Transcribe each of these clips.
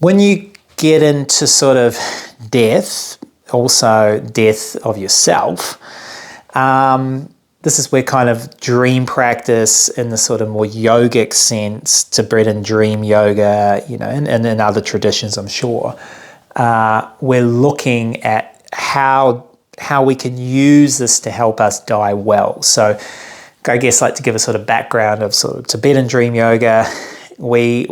When you get into sort of death, also death of yourself, this is where kind of dream practice in the sort of more yogic sense, Tibetan dream yoga, you know, and in other traditions, I'm sure, we're looking at how we can use this to help us die well. So I guess like to give a sort of background of sort of Tibetan dream yoga, we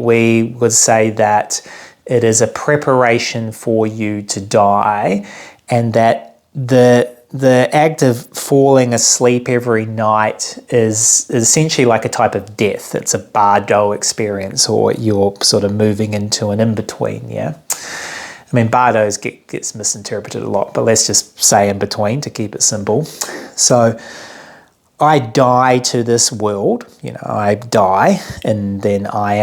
would say that it is a preparation for you to die, and that the act of falling asleep every night is essentially like a type of death. It's a bardo experience, or you're sort of moving into an in-between, yeah? I mean, bardos gets misinterpreted a lot, but let's just say in-between to keep it simple. So I die to this world, you know, I die, and then I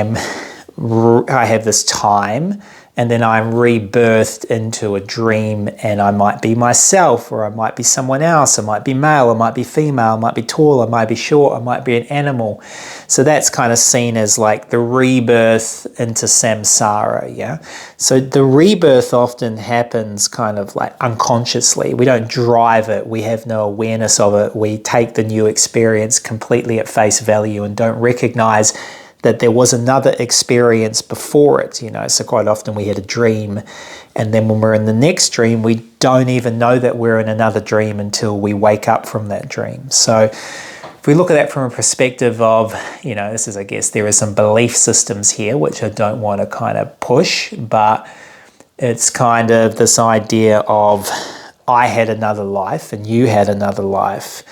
have this time, and then I'm rebirthed into a dream, and I might be myself, or I might be someone else. I might be male, I might be female, I might be tall, I might be short, I might be an animal. So that's kind of seen as like the rebirth into samsara, yeah? So the rebirth often happens kind of like unconsciously. We don't drive it, we have no awareness of it. We take the new experience completely at face value and don't recognize that there was another experience before it, you know. So quite often we had a dream, and then when we're in the next dream, we don't even know that we're in another dream until we wake up from that dream. So if we look at that from a perspective of, you know, this is, I guess, there are some belief systems here, which I don't want to kind of push, but it's kind of this idea of I had another life and you had another life,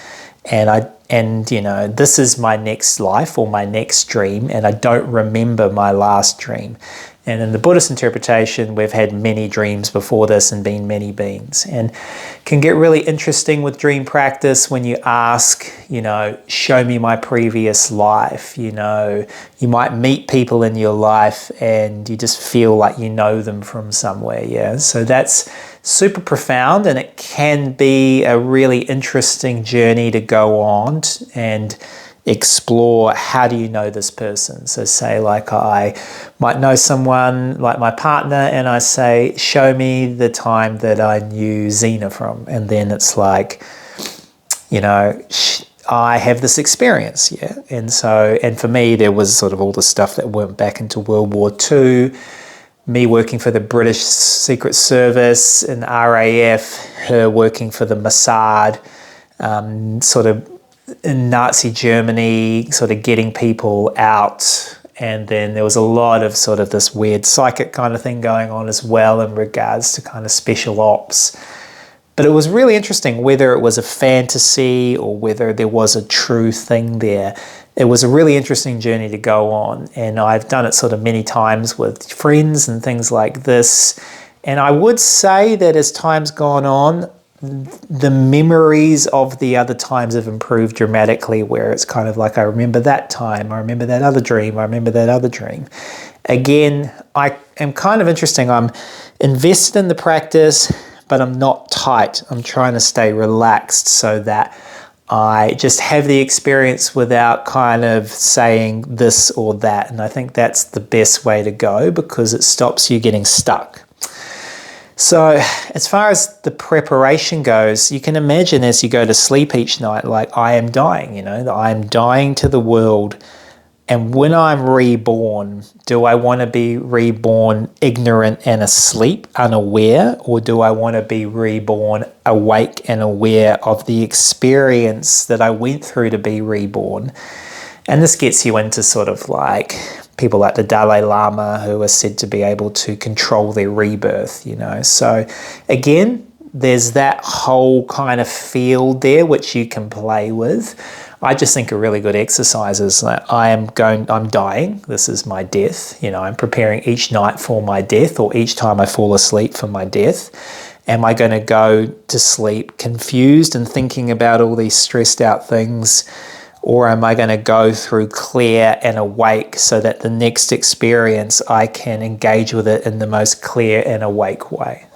and you know, this is my next life or my next dream, and I don't remember my last dream. And in the Buddhist interpretation, we've had many dreams before this and been many beings. And can get really interesting with dream practice when you ask, you know, show me my previous life. You know, you might meet people in your life and you just feel like you know them from somewhere, yeah? So that's super profound, and it can be a really interesting journey to go on and explore, how do you know this person? So say like I might know someone like my partner, and I say, show me the time that I knew Zena from. And then it's like, you know, I have this experience, yeah? And so, and for me, there was sort of all the stuff that went back into World War II, me working for the British Secret Service and RAF, her working for the Mossad, sort of in Nazi Germany, sort of getting people out. And then there was a lot of sort of this weird psychic kind of thing going on as well in regards to kind of special ops. But it was really interesting whether it was a fantasy or whether there was a true thing there. It was a really interesting journey to go on, and I've done it sort of many times with friends and things like this. And I would say that as time's gone on, the memories of the other times have improved dramatically, where it's kind of like, I remember that time, I remember that other dream, I remember that other dream. Again, I am kind of interesting. I'm invested in the practice, but I'm not tight. I'm trying to stay relaxed so that I just have the experience without kind of saying this or that. And I think that's the best way to go, because it stops you getting stuck. So as far as the preparation goes, you can imagine as you go to sleep each night, like, I am dying, you know, I am dying to the world. And when I'm reborn, do I want to be reborn ignorant and asleep, unaware, or do I want to be reborn awake and aware of the experience that I went through to be reborn? And this gets you into sort of like people like the Dalai Lama, who are said to be able to control their rebirth, you know. So again, there's that whole kind of field there which you can play with. I just think a really good exercise is that I'm dying, this is my death, you know, I'm preparing each night for my death, or each time I fall asleep for my death. Am I going to go to sleep confused and thinking about all these stressed out things, or am I going to go through clear and awake so that the next experience I can engage with it in the most clear and awake way?